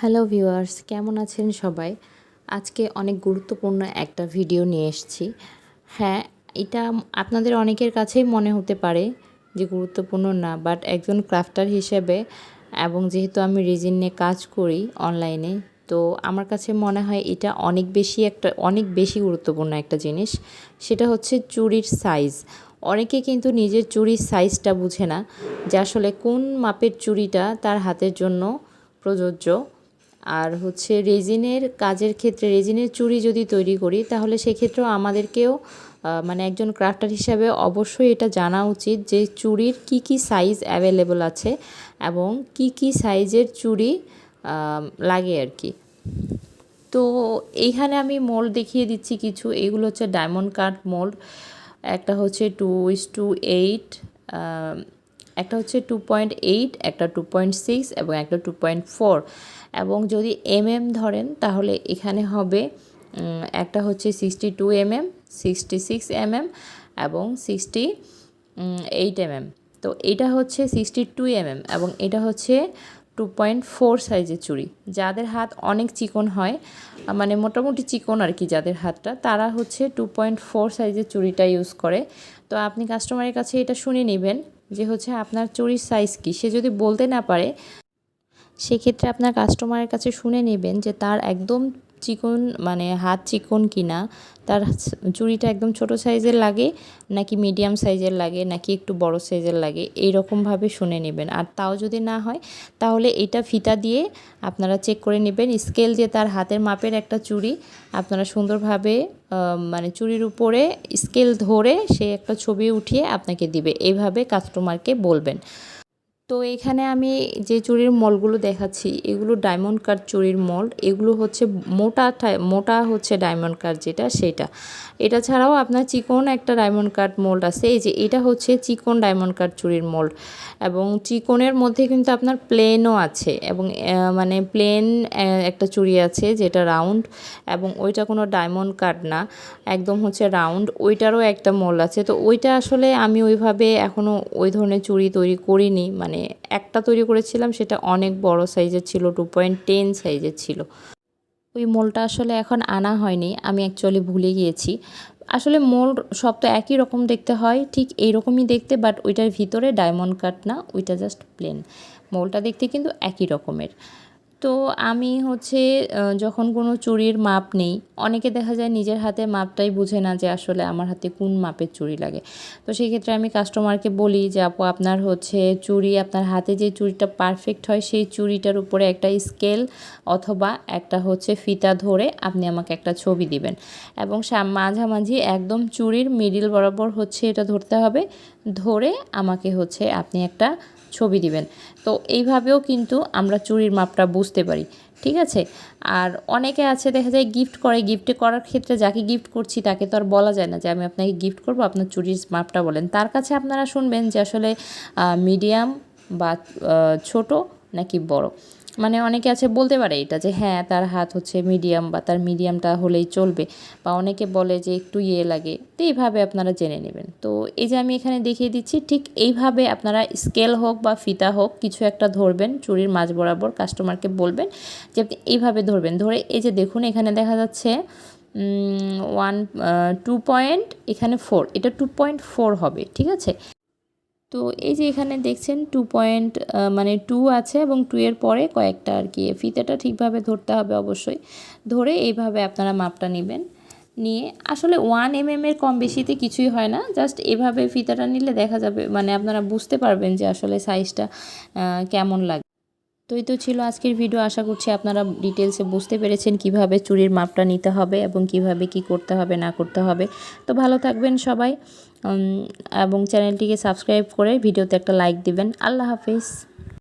Hello viewers, কেমন আছেন সবাই? আজকে অনেক গুরুত্বপূর্ণ একটা ভিডিও নিয়ে এসেছি। হ্যাঁ, এটা আপনাদের অনেকের কাছেই মনে হতে পারে যে গুরুত্বপূর্ণ না, বাট একজন ক্রাফটার হিসেবে এবং যেহেতু আমি রেজিন নিয়ে কাজ করি অনলাইনে, তো আমার কাছে মনে হয় এটা অনেক বেশি গুরুত্বপূর্ণ একটা জিনিস। সেটা হচ্ছে চুড়ির সাইজ। অনেকে কিন্তু নিজের চুড়ির সাইজটা বুঝে না যে আসলে কোন মাপের চুড়িটা তার হাতের জন্য প্রযোজ্য। আর হচ্ছে রেজিনের কাজের ক্ষেত্রে রেজিনের চুড়ি যদি তৈরি করি তাহলে সেক্ষেত্রেও আমাদেরকেও মানে একজন ক্রাফটার হিসাবে অবশ্যই এটা জানা উচিত যে চুড়ির কি সাইজ অ্যাভেলেবল আছে এবং কি সাইজের চুড়ি লাগে আর কি। তো এইখানে আমি মোল্ড দেখিয়ে দিচ্ছি কিছু। এগুলো হচ্ছে ডায়মন্ড কাট মোল্ড। একটা হচ্ছে 2:8, একটা হচ্ছে 2.8, একটা 2.6 এবং একটা 2.4। এবং যদি ধরেন তাহলে এখানে হবে একটা হচ্ছে 62 mm, 66 mm এবং 68 mm। তো এটা হচ্ছে 62 mm এবং এটা হচ্ছে 2.4 সাইজের চুড়ি। যাদের হাত অনেক চিকন হয়, মানে মোটামুটি চিকন আর কি, যাদের হাতটা, তারা হচ্ছে 2.4 সাইজের চুড়িটা ইউজ করে। তো আপনি কাস্টমারের কাছে এটা শুনে নেবেন যে হচ্ছে আপনার চুড়ির সাইজ কী। সে যদি বলতে না পারে, সেক্ষেত্রে আপনার কাস্টমারের কাছে শুনে নেবেন যে তার একদম চিকন, মানে হাত চিকন কিনা, তার চুড়িটা একদম ছোট সাইজের লাগে নাকি মিডিয়াম সাইজের লাগে নাকি একটু বড় সাইজের লাগে, এইরকমভাবে শুনে নেবেন। আর তাও যদি না হয় তাহলে এটা ফিতা দিয়ে আপনারা চেক করে নেবেন। স্কেল দিয়ে তার হাতের মাপের একটা চুড়ি আপনারা সুন্দরভাবে মানে চুড়ির উপরে স্কেল ধরে সে একটা ছবি উঠিয়ে আপনাকে দিবে, এইভাবে কাস্টমারকে বলবেন। তো এখানে আমি যে চুড়ির মোল্ডগুলো দেখাচ্ছি এগুলো ডায়মন্ড কাট চুড়ির মোল্ড। এগুলো হচ্ছে মোটা হচ্ছে ডায়মন্ড কাট যেটা, সেটা। এটা ছাড়াও আপনার চিকন একটা ডায়মন্ড কাট মোল্ড আছে। এই যে এটা হচ্ছে চিকন ডায়মন্ড কাট চুড়ির মোল্ড। এবং চিকনের মধ্যে কিন্তু আপনার প্লেনও আছে এবং মানে প্লেন একটা চুড়ি আছে যেটা রাউন্ড, এবং ওইটা কোনো ডায়মন্ড কাট না, একদম হচ্ছে রাউন্ড। ওইটারও একটা মোল্ড আছে। তো ওইটা আসলে আমি ওইভাবে এখনও ওই ধরনের চুড়ি তৈরি করিনি। মানে একটা তৈরি করেছিলাম, সেটা অনেক বড় সাইজের ছিল, 2.10 সাইজের ছিল। ওই মোল্ডটা আসলে এখন আনা হয়নি, আমি অ্যাকচুয়ালি ভুলে গিয়েছি। আসলে মোল্ড সব তো একই রকম দেখতে হয়, ঠিক এইরকমই দেখতে, বাট ওইটার ভিতরে ডায়মন্ড কাট না, ওইটা জাস্ট প্লেন। মোল্ডটা দেখতে কিন্তু একই রকমের। তো আমি হচ্ছে যখন কোনো চুড়ির মাপ নেই, অনেকে দেখা যায় নিজের হাতে মাপটাই বুঝে না যে আসলে আমার হাতে কোন মাপের চুড়ি লাগে। তো সেই ক্ষেত্রে আমি কাস্টমারকে বলি যে আপু, আপনার হচ্ছে চুড়ি, আপনার হাতে যে চুড়িটা পারফেক্ট হয় সেই চুড়িটার উপরে একটা স্কেল অথবা একটা হচ্ছে ফিতা ধরে আপনি আমাকে একটা ছবি দিবেন, এবং মাঝামাঝি একদম চুড়ির মিডিল বরাবর হচ্ছে এটা ধরতে হবে, ধরে আমাকে হচ্ছে আপনি একটা ছবি দিবেন। তো এইভাবেও কিন্তু আমরা চুড়ির মাপটা বুঝতে পারি, ঠিক আছে। আর অনেকে আছে দেখা যায় গিফট করে, গিফটে করার ক্ষেত্রে যাকে গিফট করছি তাকে তো আর বলা যায় না যে আমি আপনাকে গিফট করব, আপনার চুড়ির মাপটা বলেন। তার কাছে আপনারা শুনবেন যে আসলে মিডিয়াম বা ছোট নাকি বড়। মানে অনেকে আছে বলতে পারে এটা যে হ্যাঁ তার হাত হচ্ছে মিডিয়াম, বা তার মিডিয়ামটা হলেই চলবে, বা অনেকে বলে যে একটু লাগে। তো এইভাবে আপনারা জেনে নেবেন। তো এই যে আমি এখানে দেখিয়ে দিচ্ছি, ঠিক এইভাবে আপনারা স্কেল হোক বা ফিতা হোক কিছু একটা ধরবেন চুড়ির মাঝ বরাবর, কাস্টমারকে বলবেন যে আপনি এইভাবে ধরবেন। ধরে এই যে দেখুন এখানে দেখা যাচ্ছে 2.4, এটা 2.4 হবে, ঠিক আছে। তো এই যে এখানে দেখছেন 2 আছে এবং 2 এর পরে কয়েকটা আর কি, ফিতাটা ঠিকভাবে ধরতে হবে অবশ্যই। ধরে এইভাবে আপনারা মাপটা নেবেন, নিয়ে আসলে 1 mm এর কম বেশিতে কিছুই হয় না, জাস্ট এভাবে ফিতাটা নিলে দেখা যাবে, মানে আপনারা বুঝতে পারবেন যে আসলে সাইজটা কেমন লাগে। তো এই তো ছিল আজকের ভিডিও। আশা করছি আপনারা ডিটেলসে বুঝতে পেরেছেন কিভাবে চুড়ির মাপটা নিতে হবে এবং কিভাবে কি করতে হবে না করতে হবে। তো ভালো থাকবেন সবাই, এবং চ্যানেলটিকে সাবস্ক্রাইব করে ভিডিওতে একটা লাইক দিবেন। আল্লাহ হাফেজ।